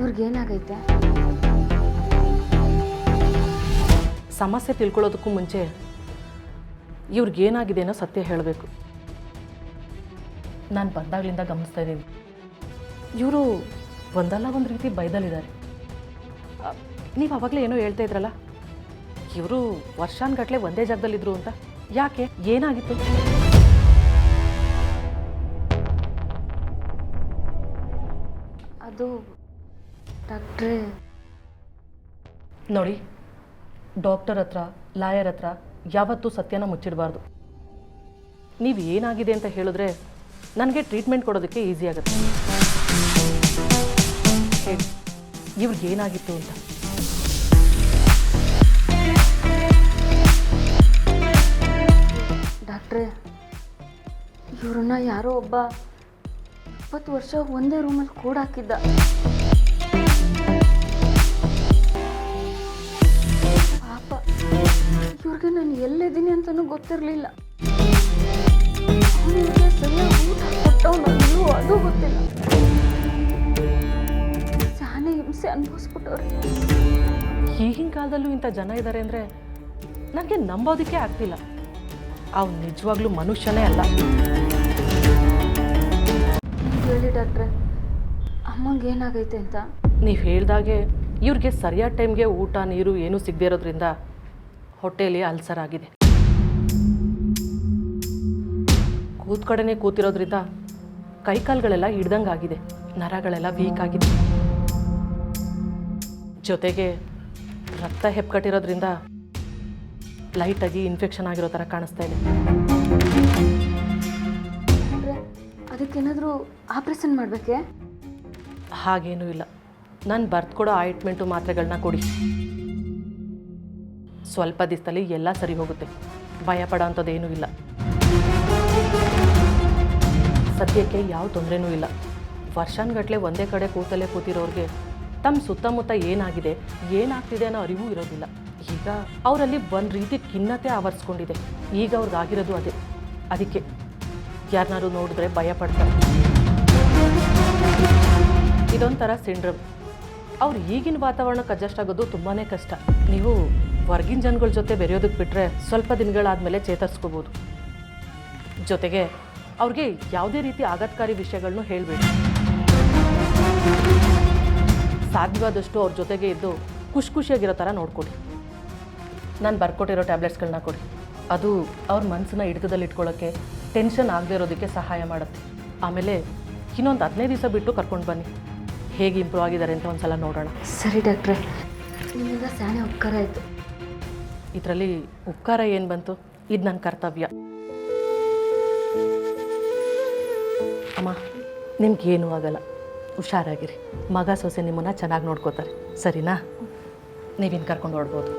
ಇವ್ರಿಗೇನಾಗೈತೆ? ಸಮಸ್ಯೆ ತಿಳ್ಕೊಳ್ಳೋದಕ್ಕೂ ಮುಂಚೆ ಇವ್ರಿಗೇನಾಗಿದೆ ಅನ್ನೋ ಸತ್ಯ ಹೇಳಬೇಕು. ನಾನು ಬಂದಾಗಲಿಂದ ಗಮನಿಸ್ತಾ ಇದ್ದೀನಿ, ಇವರು ಒಂದಲ್ಲ ಒಂದು ರೀತಿ ಬೈದಲ್ಲಿದ್ದಾರೆ. ನೀವು ಆವಾಗಲೇ ಏನೋ ಹೇಳ್ತಾ ಇದ್ರಲ್ಲ, ಇವರು ವರ್ಷಾನುಗಟ್ಟಲೆ ಒಂದೇ ಜಾಗದಲ್ಲಿದ್ದರು ಅಂತ. ಯಾಕೆ? ಏನಾಗಿತ್ತು? ಅದು ಡಾಕ್ಟ್ರೇ, ನೋಡಿ, ಡಾಕ್ಟರ್ ಹತ್ರ, ಲಾಯರ್ ಹತ್ರ ಯಾವತ್ತೂ ಸತ್ಯನ ಮುಚ್ಚಿಡಬಾರ್ದು. ನೀವು ಏನಾಗಿದೆ ಅಂತ ಹೇಳಿದ್ರೆ ನನಗೆ ಟ್ರೀಟ್ಮೆಂಟ್ ಕೊಡೋದಕ್ಕೆ ಈಸಿ ಆಗುತ್ತೆ. ಹೇಳಿ, ಇವ್ರಿಗೇನಾಗಿತ್ತು ಅಂತ. ಡಾಕ್ಟ್ರೇ, ಇವ್ರನ್ನ ಯಾರೋ ಒಬ್ಬ 20 ವರ್ಷ ಒಂದೇ ರೂಮಲ್ಲಿ ಕೂಡಾಕಿದ್ದ. ಪಾಪ, ಇವ್ರಿಗೆ ನಾನು ಎಲ್ಲಿದ್ದೀನಿ ಅಂತಲೂ ಗೊತ್ತಿರಲಿಲ್ಲ. ಅವನಿಗೆ ಸರಿಯಾಗಿ ಊಟ ಕೊಟ್ಟವನು ಅದು ಗೊತ್ತಿಲ್ಲ. ಶಾನೆ ಹಿಂಸೆ ಅನುಭವಿಸ್ಬಿಟ್ಟವ್ರೆ. ಈಗಿನ ಕಾಲದಲ್ಲೂ ಇಂಥ ಜನ ಇದ್ದಾರೆ ಅಂದರೆ ನನಗೆ ನಂಬೋದಕ್ಕೆ ಆಗ್ತಿಲ್ಲ. ಅವ್ನು ನಿಜವಾಗ್ಲೂ ಮನುಷ್ಯನೇ ಅಲ್ಲ. ಹೇಳಿ ಡಾಕ್ಟ್ರೆ, ಅಮ್ಮಂಗೆ ಏನಾಗೈತೆ ಅಂತ? ನೀವು ಹೇಳ್ದಾಗೆ ಇವ್ರಿಗೆ ಸರಿಯಾದ ಟೈಮ್ಗೆ ಊಟ ನೀರು ಏನೂ ಸಿಗದೇ ಇರೋದ್ರಿಂದ ಹೊಟ್ಟೆಯಲ್ಲಿ ಅಲ್ಸರ್ ಆಗಿದೆ. ಕೂತ್ ಕಡೆನೇ ಕೂತಿರೋದ್ರಿಂದ ಕೈಕಾಲುಗಳೆಲ್ಲ ಹಿಡ್ದಂಗೆ ಆಗಿದೆ, ನರಗಳೆಲ್ಲ ವೀಕ್ ಆಗಿದೆ. ಜೊತೆಗೆ ರಕ್ತ ಹೆಪ್ಪುಕಟ್ಟಿರೋದ್ರಿಂದ ಲೈಟಾಗಿ ಇನ್ಫೆಕ್ಷನ್ ಆಗಿರೋ ಥರ ಕಾಣಿಸ್ತಾ ಇದೆ. ಅದಕ್ಕೇನಾದರೂ ಆಪ್ರೇಷನ್ ಮಾಡಬೇಕೇ? ಹಾಗೇನೂ ಇಲ್ಲ. ನಾನು ಬರ್ದ್ಕೊಡೋ ಆಯಿಂಟ್ಮೆಂಟು ಮಾತ್ರೆಗಳನ್ನ ಕೊಡಿ. ಸ್ವಲ್ಪ ದಿವಸದಲ್ಲಿ ಎಲ್ಲ ಸರಿ ಹೋಗುತ್ತೆ. ಭಯ ಪಡೋ ಅಂಥದ್ದೇನೂ ಇಲ್ಲ. ಸದ್ಯಕ್ಕೆ ಯಾವ ತೊಂದರೆನೂ ಇಲ್ಲ. ವರ್ಷಾನುಗಟ್ಟಲೆ ಒಂದೇ ಕಡೆ ಕೂತಲ್ಲೇ ಕೂತಿರೋರಿಗೆ ತಮ್ಮ ಸುತ್ತಮುತ್ತ ಏನಾಗಿದೆ, ಏನಾಗ್ತಿದೆ ಅನ್ನೋ ಅರಿವು ಇರೋದಿಲ್ಲ. ಈಗ ಅವರಲ್ಲಿ ಒಂದು ರೀತಿ ಖಿನ್ನತೆ ಆವರಿಸ್ಕೊಂಡಿದೆ. ಈಗ ಅವ್ರಿಗಾಗಿರೋದು ಅದೇ. ಅದಕ್ಕೆ ಯಾರನ್ನಾರು ನೋಡಿದ್ರೆ ಭಯ ಪಡ್ತಾರೆ. ಇದೊಂಥರ ಸಿಂಡ್ರಮ್. ಅವ್ರು ಈಗಿನ ವಾತಾವರಣಕ್ಕೆ ಅಡ್ಜಸ್ಟ್ ಆಗೋದು ತುಂಬಾ ಕಷ್ಟ. ನೀವು ಹೊರ್ಗಿನ ಜನಗಳ ಜೊತೆ ಬೆರೆಯೋದಕ್ಕೆ ಬಿಟ್ಟರೆ ಸ್ವಲ್ಪ ದಿನಗಳಾದಮೇಲೆ ಚೇತರಿಸ್ಕೋಬೋದು. ಜೊತೆಗೆ ಅವ್ರಿಗೆ ಯಾವುದೇ ರೀತಿ ಆಘಾತಕಾರಿ ವಿಷಯಗಳನ್ನೂ ಹೇಳಬೇಡಿ. ಸಾಧ್ಯವಾದಷ್ಟು ಅವ್ರ ಜೊತೆಗೆ ಇದ್ದು ಖುಷಿಯಾಗಿರೋ ಥರ ನೋಡ್ಕೊಡಿ. ನಾನು ಬರ್ಕೊಟ್ಟಿರೋ ಟ್ಯಾಬ್ಲೆಟ್ಸ್ಗಳನ್ನ ಕೊಡಿ. ಅದು ಅವ್ರ ಮನಸ್ಸನ್ನ ಹಿಡಿತದಲ್ಲಿ ಇಟ್ಕೊಳ್ಳೋಕ್ಕೆ, ಟೆನ್ಷನ್ ಆಗದೆ ಇರೋದಕ್ಕೆ ಸಹಾಯ ಮಾಡುತ್ತೆ. ಆಮೇಲೆ ಇನ್ನೊಂದು 15 ದಿವಸ ಬಿಟ್ಟು ಕರ್ಕೊಂಡು ಬನ್ನಿ. ಹೇಗೆ ಇಂಪ್ರೂವ್ ಆಗಿದ್ದಾರೆ ಅಂತ ಒಂದು ಸಲ ನೋಡೋಣ. ಸರಿ ಡಾಕ್ಟ್ರೆ, ನಿಮ್ಮಿಂದ ಸ್ಯಾನೆ ಉಪಕಾರ ಆಯಿತು. ಇದರಲ್ಲಿ ಉಪಕಾರ ಏನು ಬಂತು? ಇದು ನನ್ನ ಕರ್ತವ್ಯ. ಅಮ್ಮ, ನಿಮ್ಗೇನೂ ಆಗಲ್ಲ, ಹುಷಾರಾಗಿರಿ. ಮಗ ಸೊಸೆ ನಿಮ್ಮನ್ನು ಚೆನ್ನಾಗಿ ನೋಡ್ಕೋತಾರೆ, ಸರಿನಾ? ನೀವಿನ್ನು ಕರ್ಕೊಂಡು ಹೊಡ್ಬೋದು.